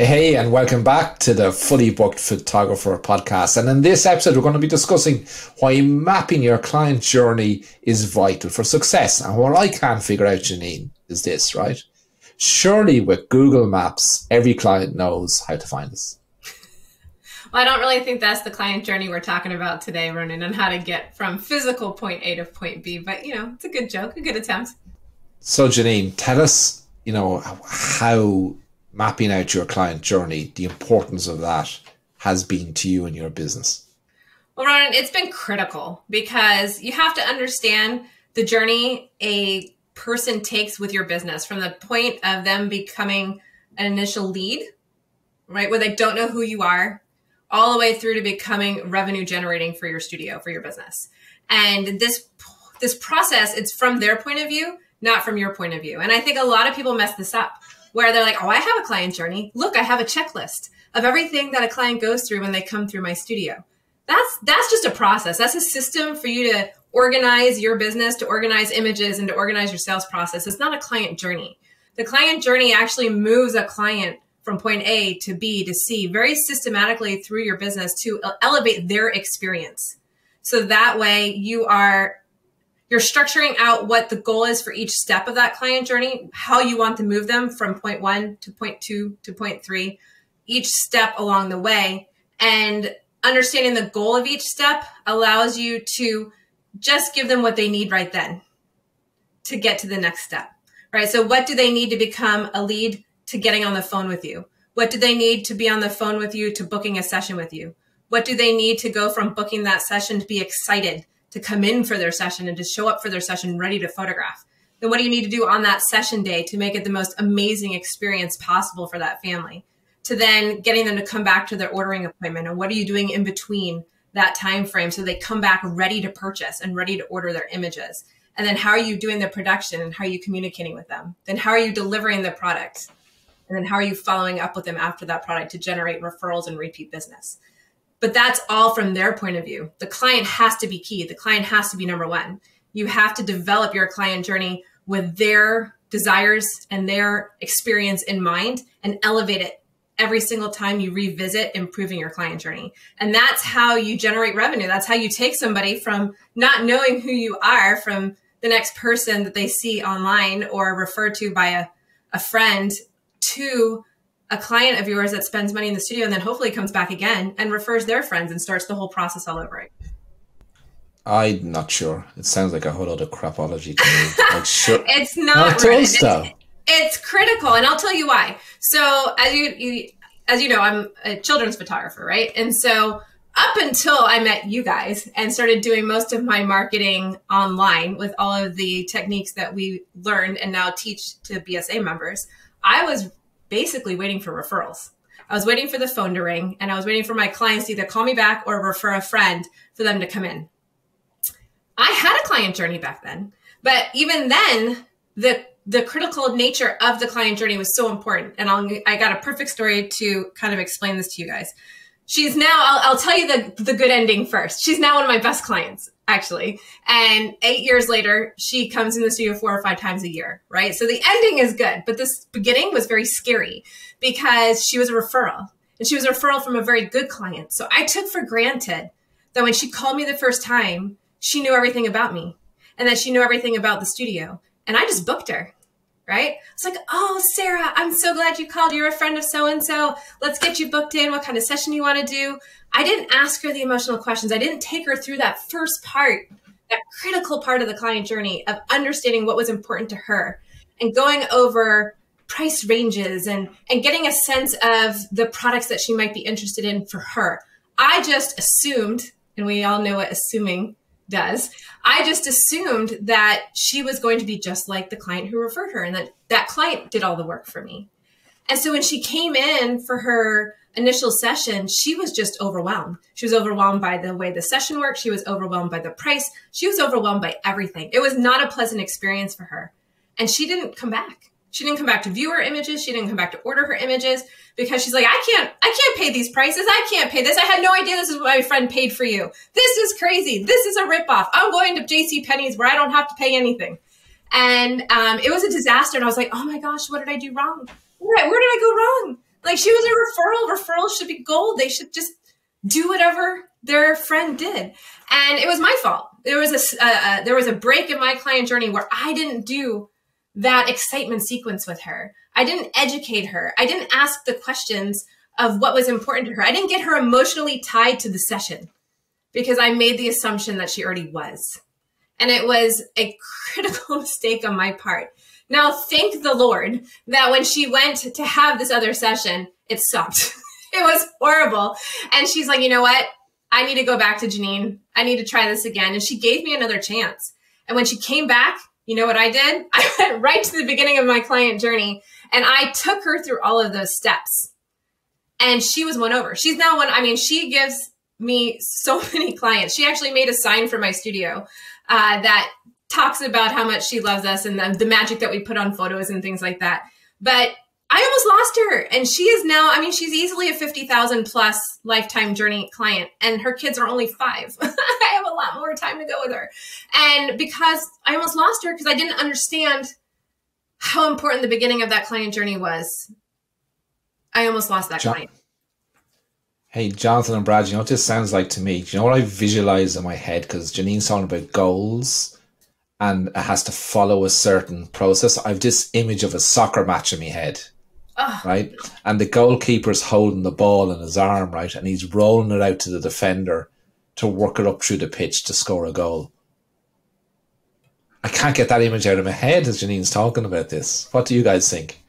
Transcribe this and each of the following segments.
Hey, and welcome back to the Fully Booked Photographer podcast. And in this episode, we're going to be discussing why mapping your client journey is vital for success. And what I can't figure out, Janine, is this, right? Surely with Google Maps, every client knows how to find us. Well, I don't really think that's the client journey we're talking about today, Ronan, and how to get from physical point A to point B. But, it's a good joke, a good attempt. So, Janine, tell us, how mapping out your client journey, the importance of that has been to you and your business. Well, Ronan, it's been critical because you have to understand the journey a person takes with your business from the point of them becoming an initial lead, right, where they don't know who you are, all the way through to becoming revenue generating for your studio, for your business. And this process, it's from their point of view, not from your point of view. And I think a lot of people mess this up, where they're like, oh, I have a client journey. Look, I have a checklist of everything that a client goes through when they come through my studio. That's just a process. That's a system for you to organize your business, to organize images, and to organize your sales process. It's not a client journey. The client journey actually moves a client from point A to B to C very systematically through your business to elevate their experience. So that way you're structuring out what the goal is for each step of that client journey, how you want to move them from point 1 to point 2 to point 3, each step along the way. And understanding the goal of each step allows you to just give them what they need right then to get to the next step, right? So what do they need to become a lead to getting on the phone with you? What do they need to be on the phone with you to booking a session with you? What do they need to go from booking that session to be excited to come in for their session and to show up for their session ready to photograph? Then what do you need to do on that session day to make it the most amazing experience possible for that family? To then getting them to come back to their ordering appointment, and what are you doing in between that time frame so they come back ready to purchase and ready to order their images? And then how are you doing the production, and how are you communicating with them? Then how are you delivering the product? And then how are you following up with them after that product to generate referrals and repeat business? But that's all from their point of view. The client has to be key. The client has to be number one. You have to develop your client journey with their desires and their experience in mind and elevate it every single time you revisit improving your client journey. And that's how you generate revenue. That's how you take somebody from not knowing who you are, from the next person that they see online or referred to by a friend, to a client of yours that spends money in the studio and then hopefully comes back again and refers their friends and starts the whole process all over again. I'm not sure. It sounds like a whole lot of crapology to me. Like, sure. It's not. It's critical, and I'll tell you why. So as you know, I'm a children's photographer, right? And so up until I met you guys and started doing most of my marketing online with all of the techniques that we learned and now teach to BSA members, I was basically waiting for referrals. I was waiting for the phone to ring, and I was waiting for my clients to either call me back or refer a friend for them to come in. I had a client journey back then, but even then, the critical nature of the client journey was so important. And I got a perfect story to kind of explain this to you guys. She's now, I'll tell you the good ending first. She's now one of my best clients, actually. And 8 years later, she comes in the studio 4 or 5 times a year, right? So the ending is good, but this beginning was very scary because she was a referral, and she was a referral from a very good client. So I took for granted that when she called me the first time, she knew everything about me and that she knew everything about the studio. And I just booked her, right? It's like, oh, Sarah, I'm so glad you called. You're a friend of so-and-so. Let's get you booked in. What kind of session you want to do? I didn't ask her the emotional questions. I didn't take her through that first part, that critical part of the client journey of understanding what was important to her and going over price ranges and getting a sense of the products that she might be interested in for her. I just assumed, and we all know what assuming does, I just assumed that she was going to be just like the client who referred her, and that client did all the work for me. And so when she came in for her initial session, she was just overwhelmed. She was overwhelmed by the way the session worked. She was overwhelmed by the price. She was overwhelmed by everything. It was not a pleasant experience for her. And she didn't come back. She didn't come back to view her images. She didn't come back to order her images because she's like, I can't pay these prices. I can't pay this. I had no idea this is what my friend paid for you. This is crazy. This is a ripoff. I'm going to JCPenney's where I don't have to pay anything. And it was a disaster. And I was like, oh my gosh, what did I do wrong? Where did I go wrong? Like, she was a referral. Referrals should be gold. They should just do whatever their friend did. And it was my fault. There was a break in my client journey where I didn't do that excitement sequence with her. I didn't educate her. I didn't ask the questions of what was important to her. I didn't get her emotionally tied to the session because I made the assumption that she already was. And it was a critical mistake on my part. Now, thank the Lord that when she went to have this other session, it stopped. It was horrible. And she's like, you know what? I need to go back to Janine. I need to try this again. And she gave me another chance. And when she came back, you know what I did? I went right to the beginning of my client journey and I took her through all of those steps. And she was won over. She's now one. I mean, she gives me so many clients. She actually made a sign for my studio that talks about how much she loves us and the magic that we put on photos and things like that. But I almost lost her. And she is now, I mean, she's easily a 50,000 plus lifetime journey client and her kids are only 5. I have a lot more time to go with her. And because I almost lost her because I didn't understand how important the beginning of that client journey was, I almost lost that client. Hey, Jonathan and Brad, you know what this sounds like to me? Do you know what I visualize in my head? Because Janine's talking about goals and it has to follow a certain process. I have this image of a soccer match in my head, right? And the goalkeeper's holding the ball in his arm, right? And he's rolling it out to the defender to work it up through the pitch to score a goal. I can't get that image out of my head as Janine's talking about this. What do you guys think?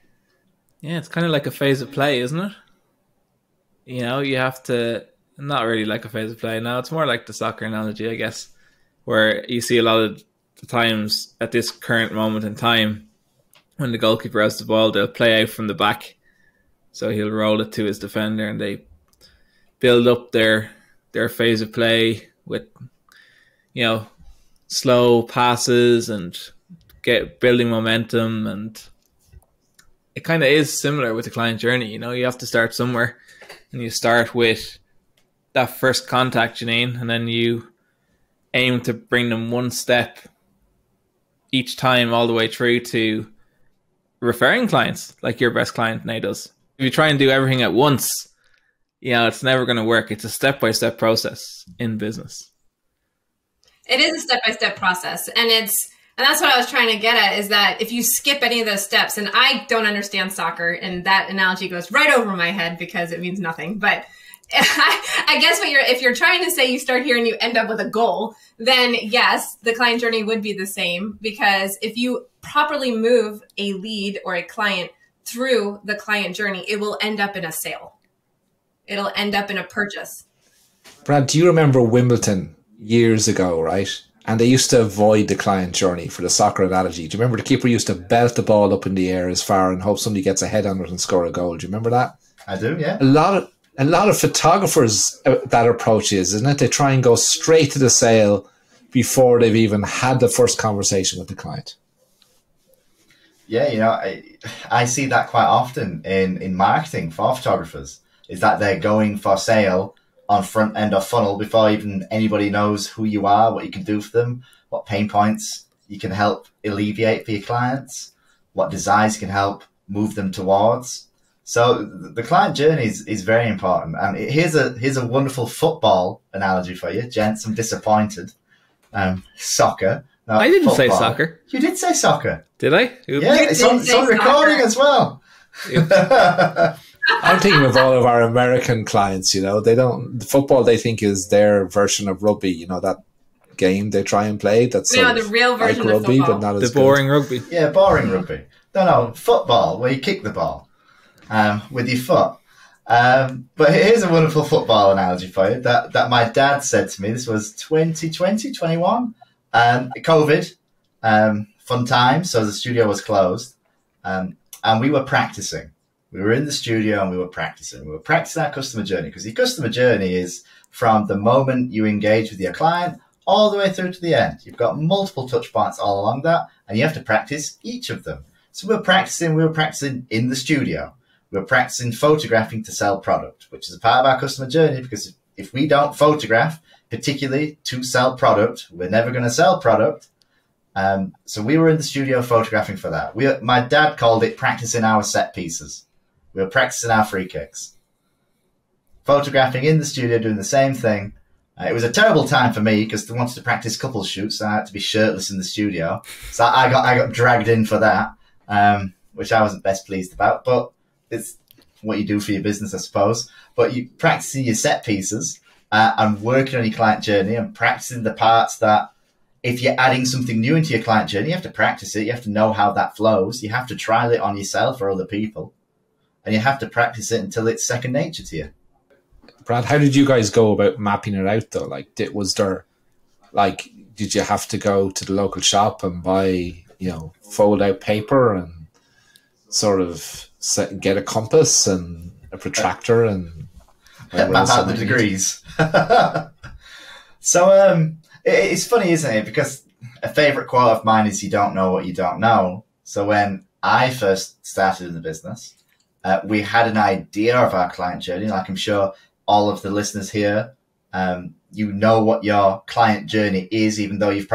Yeah, it's kind of like a phase of play, isn't it? You know, you have to, not really like a phase of play. No, it's more like the soccer analogy, I guess, where you see a lot of the times at this current moment in time, when the goalkeeper has the ball, they'll play out from the back. So he'll roll it to his defender and they build up their phase of play with, you know, slow passes and building momentum. And it kind of is similar with the client journey. You know, you have to start somewhere and you start with that first contact, Janine, and then you aim to bring them one step each time all the way through to referring clients like your best client now does. If you try and do everything at once, you know, it's never going to work. It's a step-by-step process in business. It is a step-by-step process. And that's what I was trying to get at, is that if you skip any of those steps, and I don't understand soccer, and that analogy goes right over my head because it means nothing. But I guess if you're trying to say you start here and you end up with a goal, then yes, the client journey would be the same, because if you properly move a lead or a client through the client journey, it will end up in a sale. It'll end up in a purchase. Brad, do you remember Wimbledon years ago, right? And they used to avoid the client journey for the soccer analogy. Do you remember the keeper used to belt the ball up in the air as far and hope somebody gets a head on it and score a goal? Do you remember that? I do, yeah. A lot of photographers, that approach is, isn't it? They try and go straight to the sale before they've even had the first conversation with the client. Yeah, you know, I see that quite often in marketing for photographers, is that they're going for sale on front end of funnel before even anybody knows who you are, what you can do for them, what pain points you can help alleviate for your clients, what designs can help move them towards. So the client journey is very important. And here's a wonderful football analogy for you, gents. I'm disappointed. Soccer. No, I didn't football. say soccer. You did say soccer. Did I? Yeah, it's on recording as well. I'm thinking of all of our American clients, you know, football they think is their version of rugby, you know, that game they try and play. That's the real version like rugby, of football. but not as the boring rugby. Yeah, boring rugby. No, football, where you kick the ball with your foot. But here's a wonderful football analogy for you that my dad said to me. This was 2020, 21. COVID, fun time. So the studio was closed and we were practicing. We were in the studio and we were practicing. We were practicing our customer journey, because the customer journey is from the moment you engage with your client all the way through to the end. You've got multiple touch points all along that, and you have to practice each of them. So we were practicing in the studio. We were practicing photographing to sell product, which is a part of our customer journey, because if we don't photograph, particularly to sell product, we're never going to sell product. So we were in the studio photographing for that. My dad called it practicing our set pieces. We were practicing our free kicks. Photographing in the studio, doing the same thing. It was a terrible time for me because they wanted to practice couple shoots, so I had to be shirtless in the studio. So I got dragged in for that, which I wasn't best pleased about. But it's what you do for your business, I suppose. But you practicing your set pieces and working on your client journey and practicing the parts that if you're adding something new into your client journey, you have to practice it. You have to know how that flows. You have to trial it on yourself or other people. And you have to practice it until it's second nature to you. Brad, how did you guys go about mapping it out though? Like, did you have to go to the local shop and buy, fold out paper and sort of get a compass and a protractor and map out the degrees? So it's funny, isn't it? Because a favourite quote of mine is you don't know what you don't know. So when I first started in the business, we had an idea of our client journey. Like I'm sure all of the listeners here, you know what your client journey is, even though if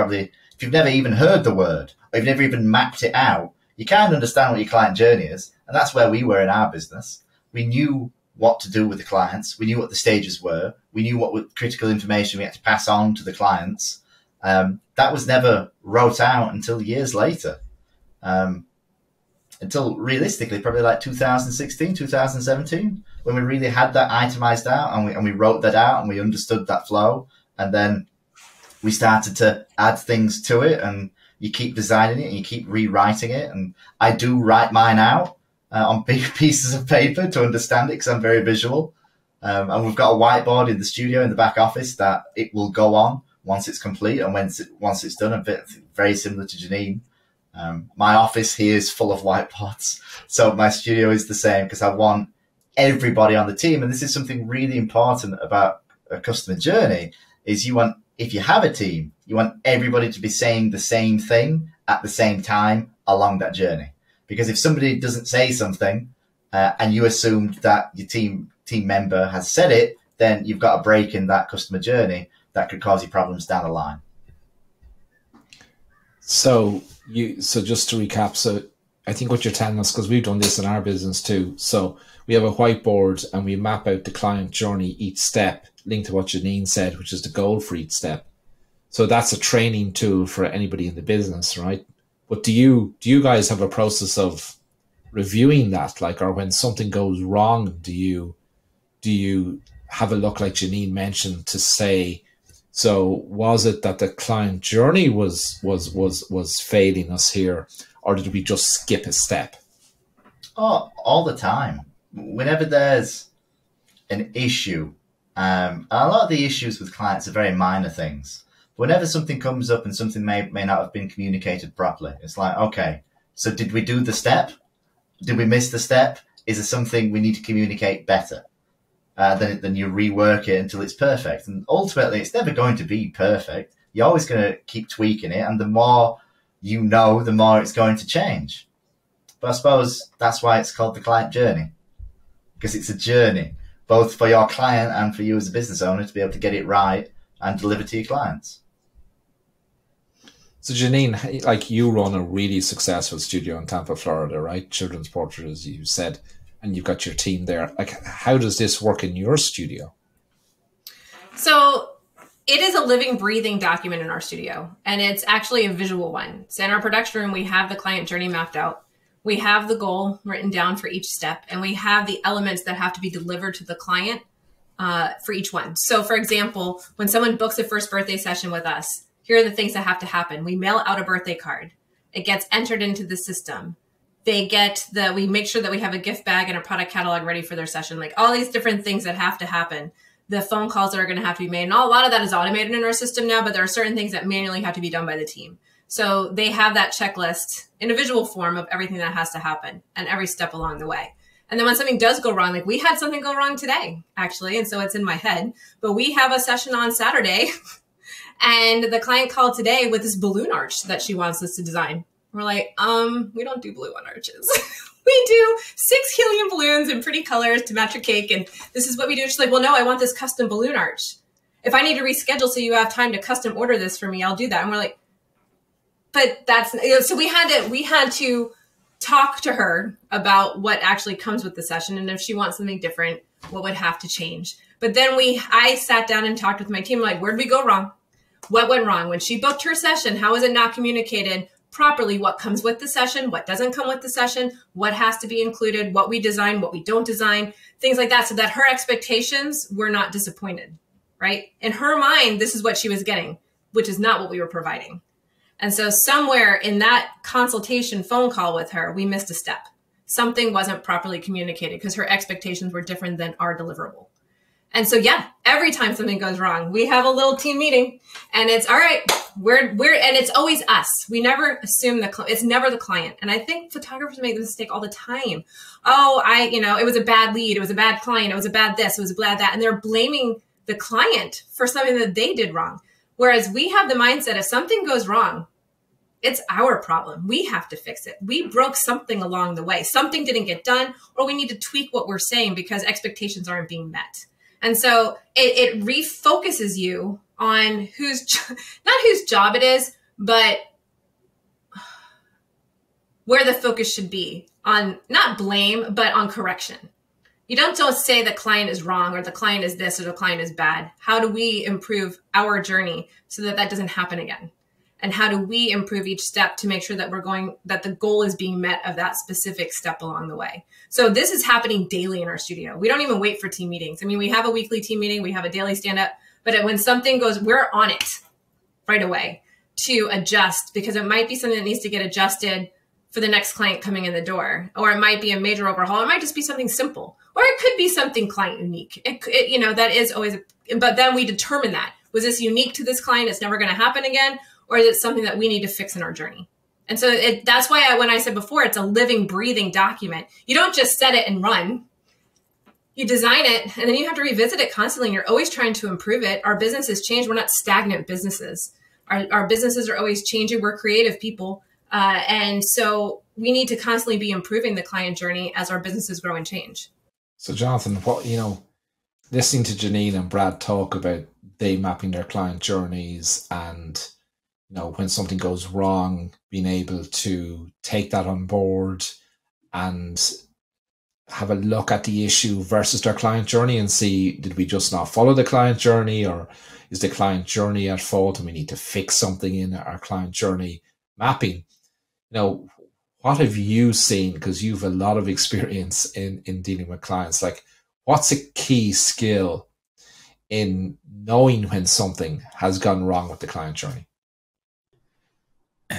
you've never even heard the word or you've never even mapped it out, you can't understand what your client journey is. And that's where we were in our business. We knew what to do with the clients. We knew what the stages were. We knew what critical information we had to pass on to the clients. That was never wrote out until years later. Until realistically, probably like 2016, 2017, when we really had that itemized out and we wrote that out and we understood that flow. And then we started to add things to it, and you keep designing it and you keep rewriting it. And I do write mine out on big pieces of paper to understand it because I'm very visual. And we've got a whiteboard in the studio in the back office that it will go on once it's complete and once it's done. A bit very similar to Janine. My office here is full of whiteboards. So my studio is the same because I want everybody on the team. And this is something really important about a customer journey is if you have a team, you want everybody to be saying the same thing at the same time along that journey. Because if somebody doesn't say something and you assumed that your team member has said it, then you've got a break in that customer journey that could cause you problems down the line. So just to recap, so I think what you're telling us, because we've done this in our business too. So we have a whiteboard and we map out the client journey, each step, linked to what Janine said, which is the goal for each step. So that's a training tool for anybody in the business, right? But do you guys have a process of reviewing that, or when something goes wrong, do you have a look like Janine mentioned to say, so was it that the client journey was failing us here, or did we just skip a step? Oh, all the time. Whenever there's an issue, and a lot of the issues with clients are very minor things. Whenever something comes up and something may not have been communicated properly, it's like, okay, so did we do the step? Did we miss the step? Is there something we need to communicate better? Then you rework it until it's perfect. And ultimately, it's never going to be perfect. You're always going to keep tweaking it. And the more you know, the more it's going to change. But I suppose that's why it's called the client journey. Because it's a journey, both for your client and for you as a business owner to be able to get it right and deliver to your clients. So Janine, you run a really successful studio in Tampa, Florida, right? Children's Portrait, as you said. And you've got your team there. How does this work in your studio? So it is a living, breathing document in our studio, and it's actually a visual one. So in our production room, we have the client journey mapped out. We have the goal written down for each step, and we have the elements that have to be delivered to the client for each one. So for example, when someone books a first birthday session with us, here are the things that have to happen. We mail out a birthday card. It gets entered into the system. We make sure that we have a gift bag and a product catalog ready for their session, all these different things that have to happen. The phone calls that are going to have to be made. And a lot of that is automated in our system now, but there are certain things that manually have to be done by the team. So they have that checklist in a visual form of everything that has to happen and every step along the way. And then when something does go wrong, we had something go wrong today, actually, and so it's in my head. But we have a session on Saturday, and the client called today with this balloon arch that she wants us to design. We're like, we don't do balloon arches. We do 6 helium balloons in pretty colors to match your cake. And this is what we do. She's like, well, no, I want this custom balloon arch. If I need to reschedule so you have time to custom order this for me, I'll do that. And we're like, but that's, so we had to talk to her about what actually comes with the session. And if she wants something different, what would have to change. But then I sat down and talked with my team, like, where did we go wrong? What went wrong? When she booked her session, how was it not communicated properly? What comes with the session? What doesn't come with the session? What has to be included? What we design, what we don't design, things like that, so that her expectations were not disappointed, right? In her mind, this is what she was getting, which is not what we were providing. And so somewhere in that consultation phone call with her, we missed a step. Something wasn't properly communicated because her expectations were different than our deliverable. And so, yeah, every time something goes wrong, we have a little team meeting, and it's all right. And it's always us. We never assume it's never the client. And I think photographers make the mistake all the time. Oh, it was a bad lead. It was a bad client. It was a bad this. It was a bad that. And they're blaming the client for something that they did wrong. Whereas we have the mindset, if something goes wrong, it's our problem. We have to fix it. We broke something along the way. Something didn't get done, or we need to tweak what we're saying because expectations aren't being met. And so it refocuses you on not whose job it is, but where the focus should be on not blame, but on correction. You don't say the client is wrong or the client is this or the client is bad. How do we improve our journey so that that doesn't happen again? And how do we improve each step to make sure that that the goal is being met of that specific step along the way? So this is happening daily in our studio. We don't even wait for team meetings. I mean, we have a weekly team meeting, we have a daily stand-up, but when something goes, we're on it right away to adjust, because it might be something that needs to get adjusted for the next client coming in the door, or it might be a major overhaul. It might just be something simple, or it could be something client unique. That is always, but then we determine that. Was this unique to this client? It's never going to happen again. Or is it something that we need to fix in our journey? And so that's why when I said before, it's a living, breathing document. You don't just set it and run. You design it, and then you have to revisit it constantly, and you're always trying to improve it. Our businesses change. We're not stagnant businesses. Our businesses are always changing. We're creative people. And so we need to constantly be improving the client journey as our businesses grow and change. So Jonathan, listening to Janine and Brad talk about they mapping their client journeys and when something goes wrong, being able to take that on board and have a look at the issue versus their client journey and see, did we just not follow the client journey, or is the client journey at fault and we need to fix something in our client journey mapping? What have you seen? Because you've a lot of experience in dealing with clients. Like, what's a key skill in knowing when something has gone wrong with the client journey?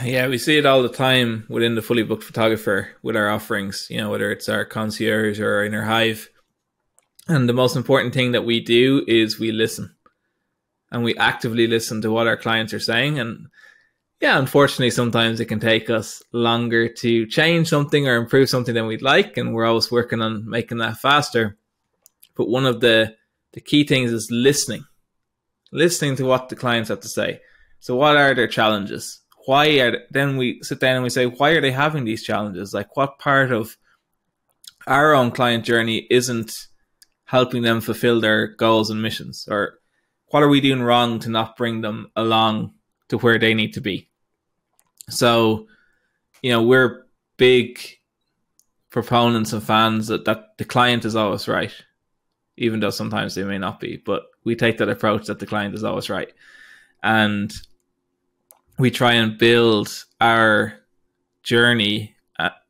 Yeah, we see it all the time within the Fully Booked Photographer with our offerings, whether it's our concierge or our inner hive. And the most important thing that we do is we listen, and we actively listen to what our clients are saying. And yeah, unfortunately, sometimes it can take us longer to change something or improve something than we'd like. And we're always working on making that faster. But one of the key things is listening to what the clients have to say. So what are their challenges? Then we sit down and we say, why are they having these challenges? Like, what part of our own client journey isn't helping them fulfill their goals and missions? Or what are we doing wrong to not bring them along to where they need to be? So, we're big proponents and fans that the client is always right, even though sometimes they may not be. But we take that approach that the client is always right. And we try and build our journey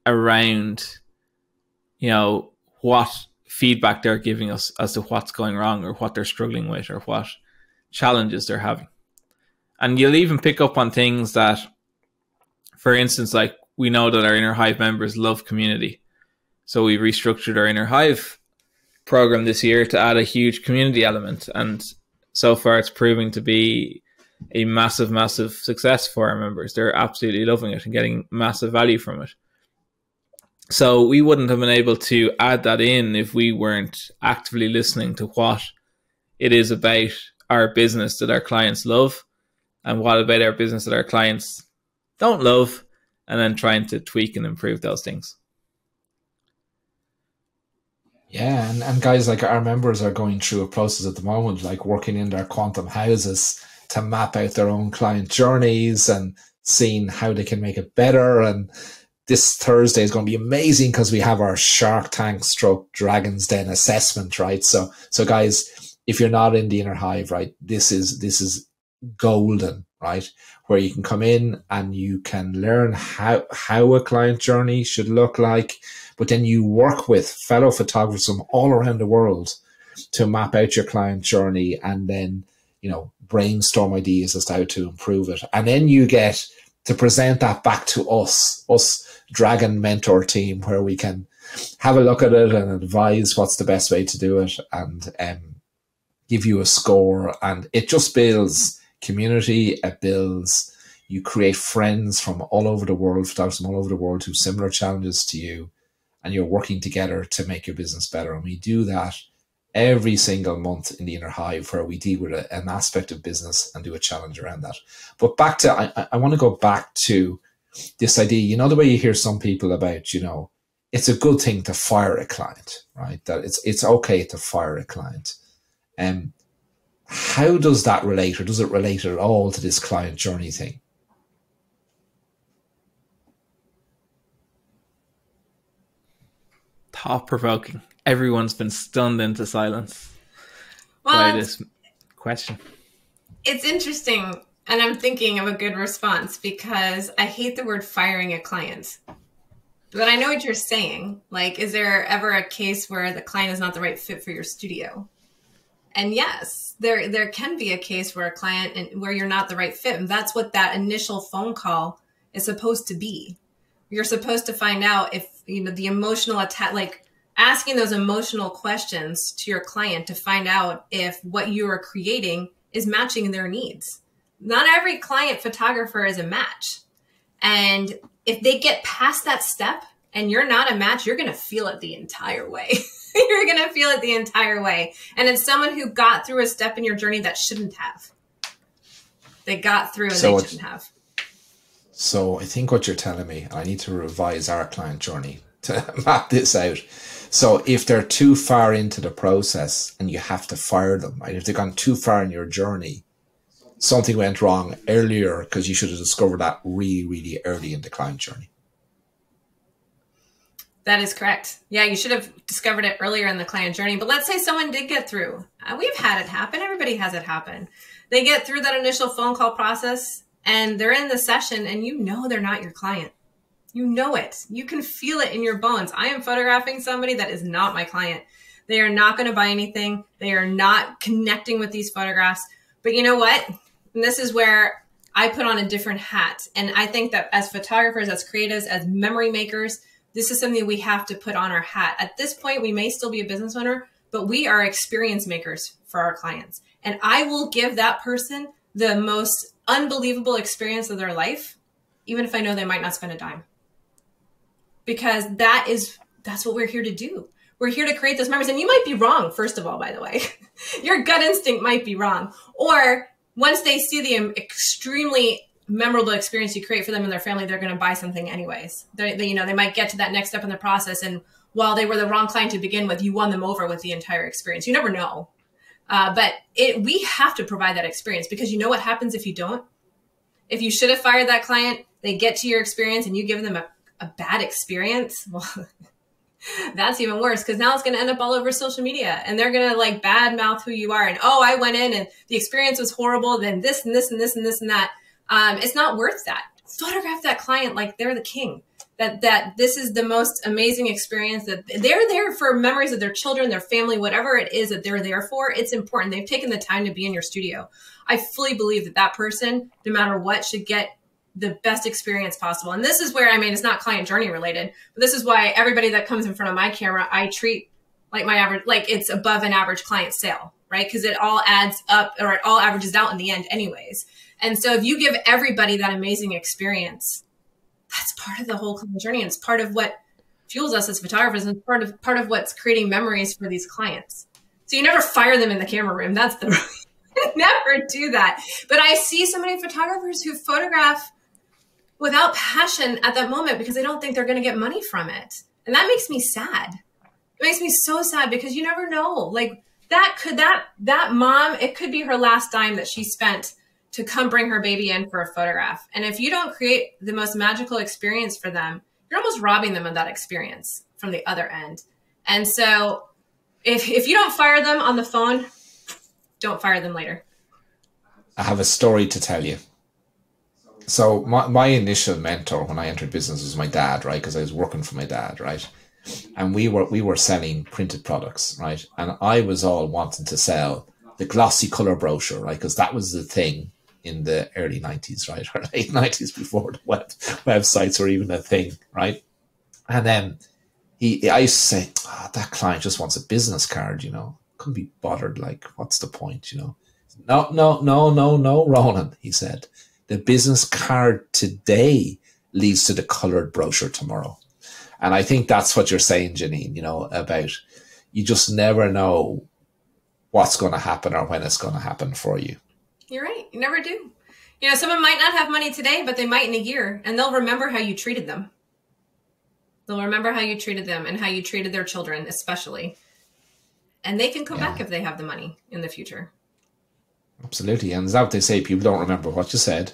around, what feedback they're giving us as to what's going wrong or what they're struggling with or what challenges they're having. And you'll even pick up on things that, for instance, like we know that our Inner Hive members love community. So we restructured our Inner Hive program this year to add a huge community element. And so far it's proving to be a massive, massive success for our members. They're absolutely loving it and getting massive value from it. So we wouldn't have been able to add that in if we weren't actively listening to what it is about our business that our clients love and what about our business that our clients don't love, and then trying to tweak and improve those things. Yeah, and guys, like our members are going through a process at the moment, like working in their quantum houses to map out their own client journeys and seeing how they can make it better. And this Thursday is going to be amazing because we have our Shark Tank stroke Dragon's Den assessment, right? So guys, if you're not in the Inner Hive, right, this is golden, right? Where you can come in and you can learn how a client journey should look like, but then you work with fellow photographers from all around the world to map out your client journey and then, you know, brainstorm ideas as to how to improve it. And then you get to present that back to us Dragon Mentor team, where we can have a look at it and advise what's the best way to do it and give you a score. And it just builds community, you create friends from all over the world, photographers from all over the world who have similar challenges to you, and you're working together to make your business better. And we do that every single month in the Inner Hive, where we deal with an aspect of business and do a challenge around that. But back to, I want to go back to this idea, you know, the way you hear some people about, you know, it's a good thing to fire a client, right? That it's okay to fire a client. How does that relate, or does it relate at all to this client journey thing? Thought-provoking. Everyone's been stunned into silence by this question. It's interesting, and I'm thinking of a good response, because I hate the word firing a client. But I know what you're saying. Like, is there ever a case where the client is not the right fit for your studio? And yes, there can be a case where a client and where you're not the right fit. And that's what that initial phone call is supposed to be. You're supposed to find out if, you know, the emotional attack, like asking those emotional questions to your client to find out if what you are creating is matching their needs. Not every client photographer is a match. And if they get past that step and you're not a match, you're going to feel it the entire way. You're going to feel it the entire way. And it's someone who got through a step in your journey that shouldn't have. They got through and they shouldn't have. So I think what you're telling me, I need to revise our client journey to map this out. So if they're too far into the process and you have to fire them, right? If they've gone too far in your journey, something went wrong earlier because you should have discovered that really, really early in the client journey. That is correct. Yeah, you should have discovered it earlier in the client journey. But let's say someone did get through. We've had it happen. Everybody has it happen. They get through that initial phone call process and they're in the session and you know they're not your client. You know it. You can feel it in your bones. I am photographing somebody that is not my client. They are not going to buy anything. They are not connecting with these photographs. But you know what? And this is where I put on a different hat. And I think that as photographers, as creatives, as memory makers, this is something we have to put on our hat. At this point, we may still be a business owner, but we are experience makers for our clients. And I will give that person the most unbelievable experience of their life, even if I know they might not spend a dime. Because that's what we're here to do. We're here to create those memories. And you might be wrong, first of all, by the way. Your gut instinct might be wrong. Or once they see the extremely memorable experience you create for them and their family, they're going to buy something anyways. They might get to that next step in the process. And while they were the wrong client to begin with, you won them over with the entire experience. You never know. But we have to provide that experience, because you know what happens if you don't? If you should have fired that client, they get to your experience and you give them a bad experience. Well, that's even worse, because now it's going to end up all over social media and they're going to like bad mouth who you are. And, oh, I went in and the experience was horrible. Then this and this and this and this and that. It's not worth that. Photograph that client like they're the king, that this is the most amazing experience, that they're there for memories of their children, their family, whatever it is that they're there for. It's important. They've taken the time to be in your studio. I fully believe that person, no matter what, should get the best experience possible. And this is where, it's not client journey related, but this is why everybody that comes in front of my camera, I treat like my average, like it's above an average client sale, right? Because it all adds up, or it all averages out in the end anyways. And so if you give everybody that amazing experience, that's part of the whole client journey. And it's part of what fuels us as photographers, and part of what's creating memories for these clients. So you never fire them in the camera room. That's the never do that. But I see so many photographers who photograph without passion at that moment because they don't think they're going to get money from it. And that makes me sad. It makes me so sad, because you never know. Like that mom, it could be her last dime that she spent to come bring her baby in for a photograph. And if you don't create the most magical experience for them, you're almost robbing them of that experience from the other end. And so if you don't fire them on the phone, don't fire them later. I have a story to tell you. So my initial mentor when I entered business was my dad, right? Because I was working for my dad, right? And we were selling printed products, right? And I was all wanting to sell the glossy color brochure, right? Because that was the thing in the early 90s, right? Or late 90s, before the websites were even a thing, right? And then I used to say, that client just wants a business card, you know. Couldn't be bothered, like, what's the point, you know? No, Ronan, he said. The business card today leads to the coloured brochure tomorrow. And I think that's what you're saying, Janine, you know, about you just never know what's going to happen or when it's going to happen for you. You're right. You never do. You know, someone might not have money today, but they might in a year, and they'll remember how you treated them. They'll remember how you treated them and how you treated their children, especially. And they can come back if they have the money in the future. Absolutely. And that's what they say. People don't remember what you said.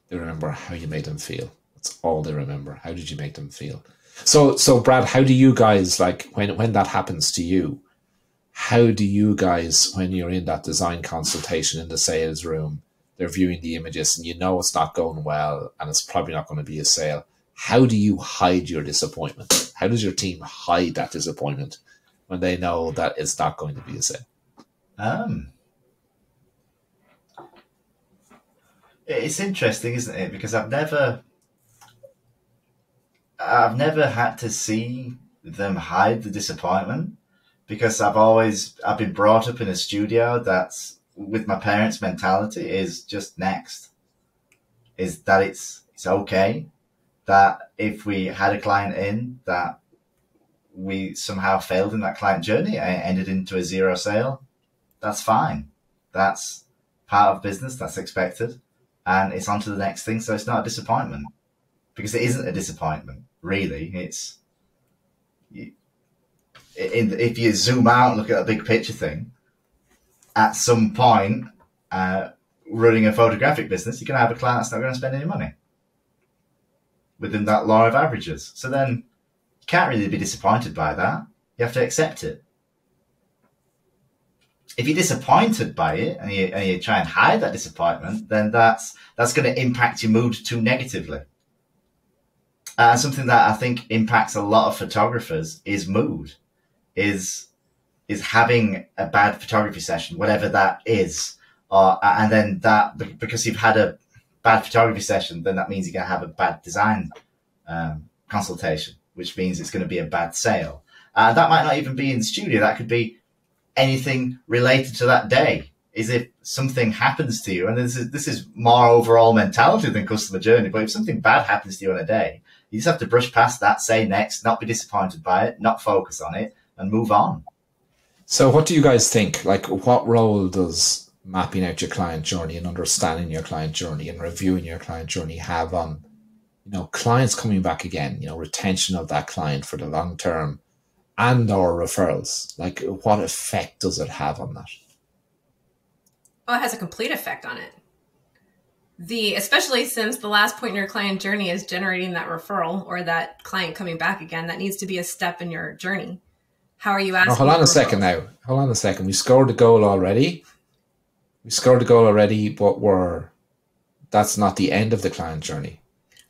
They remember how you made them feel. That's all they remember. How did you make them feel? So Brad, how do you guys, like, when that happens to you, how do you guys, when you're in that design consultation in the sales room, they're viewing the images and you know it's not going well and it's probably not going to be a sale, how do you hide your disappointment? How does your team hide that disappointment when they know that it's not going to be a sale? It's interesting, isn't it? Because I've never had to see them hide the disappointment, because I've been brought up in a studio that's, with my parents' mentality, is just next. Is that it's okay that if we had a client in that we somehow failed in that client journey and ended into a zero sale, that's fine. That's part of business, that's expected. And it's on to the next thing, so it's not a disappointment. Because it isn't a disappointment, really. It's if you zoom out and look at a big picture thing, at some point, running a photographic business, you're going to have a client that's not going to spend any money within that law of averages. So then you can't really be disappointed by that. You have to accept it. If you're disappointed by it and you try and hide that disappointment, then that's going to impact your mood too negatively. Something that I think impacts a lot of photographers is mood, is having a bad photography session, whatever that is. And then that, because you've had a bad photography session, then that means you're going to have a bad design consultation, which means it's going to be a bad sale. That might not even be in the studio. That could be anything related to that day. Is if something happens to you, and this is more overall mentality than customer journey, but if something bad happens to you on a day, you just have to brush past that, say next, not be disappointed by it, not focus on it, and move on. So what do you guys think? Like, what role does mapping out your client journey and understanding your client journey and reviewing your client journey have on, you know, clients coming back again, you know, retention of that client for the long term and or referrals? Like, what effect does it have on that? Oh, it has a complete effect on it. Especially since the last point in your client journey is generating that referral or that client coming back again, that needs to be a step in your journey. How are you asking? Hold on a second now. Hold on a second. We scored the goal already. But that's not the end of the client journey.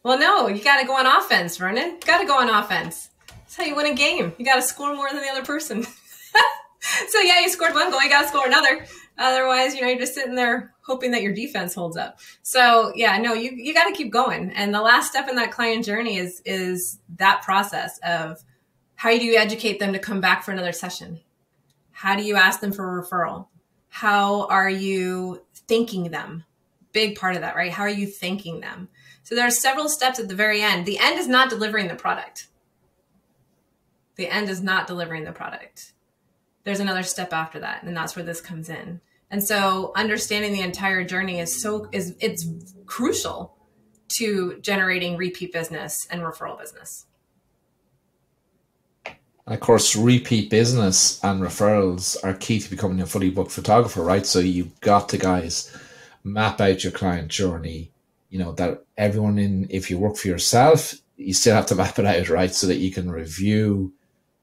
Well, no, you got to go on offense, Vernon. Got to go on offense. That's how you win a game. You got to score more than the other person. So yeah, you scored one goal, you got to score another. Otherwise, you know, you're just sitting there hoping that your defense holds up. So yeah, no, you got to keep going. And the last step in that client journey is that process of how do you educate them to come back for another session? How do you ask them for a referral? How are you thanking them? Big part of that, right? How are you thanking them? So there are several steps at the very end. The end is not delivering the product. The end is not delivering the product. There's another step after that, and that's where this comes in. And so understanding the entire journey it's crucial to generating repeat business and referral business. And of course, repeat business and referrals are key to becoming a fully booked photographer, right? So you've got to, guys, map out your client journey, you know, that everyone if you work for yourself, you still have to map it out, right? So that you can review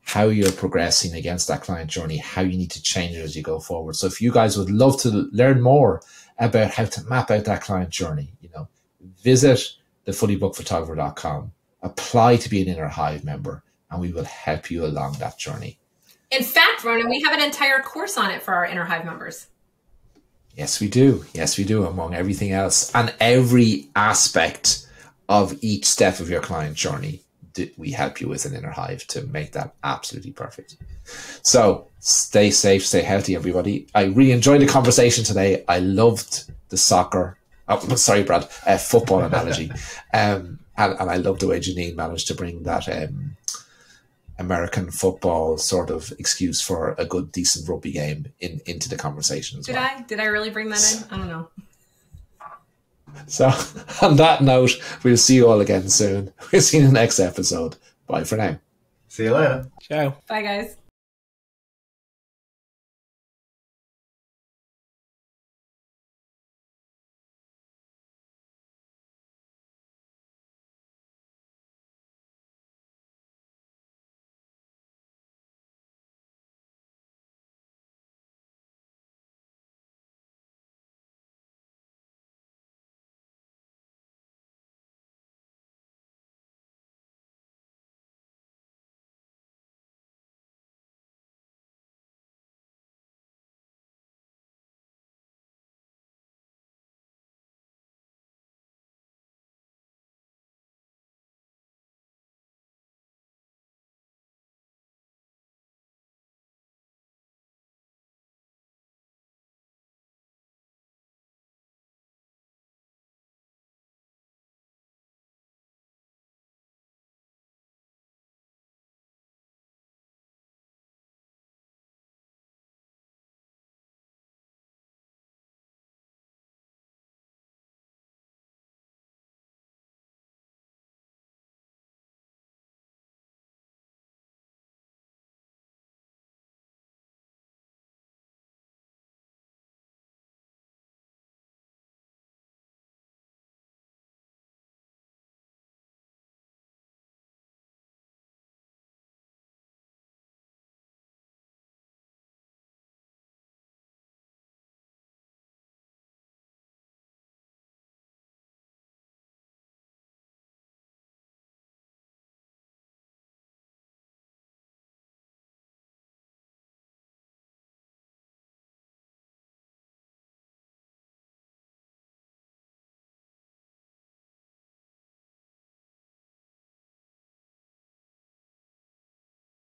how you're progressing against that client journey, how you need to change it as you go forward. So if you guys would love to learn more about how to map out that client journey, visit thefullybookphotographer.com, apply to be an Inner Hive member, and we will help you along that journey. In fact, Ronan, we have an entire course on it for our Inner Hive members. Yes, we do. Yes, we do, among everything else. And every aspect of each step of your client journey, we help you with an Inner Hive to make that absolutely perfect. So stay safe, stay healthy, everybody. I really enjoyed the conversation today. I loved the soccer. Oh, sorry, Brad. Football analogy. And I love the way Janine managed to bring that American football sort of excuse for a good, decent rugby game into the conversation as well. Did I really bring that in? I don't know. So on that note, we'll see you all again soon. We'll see you in the next episode. Bye for now. See you later. Ciao. Bye, guys.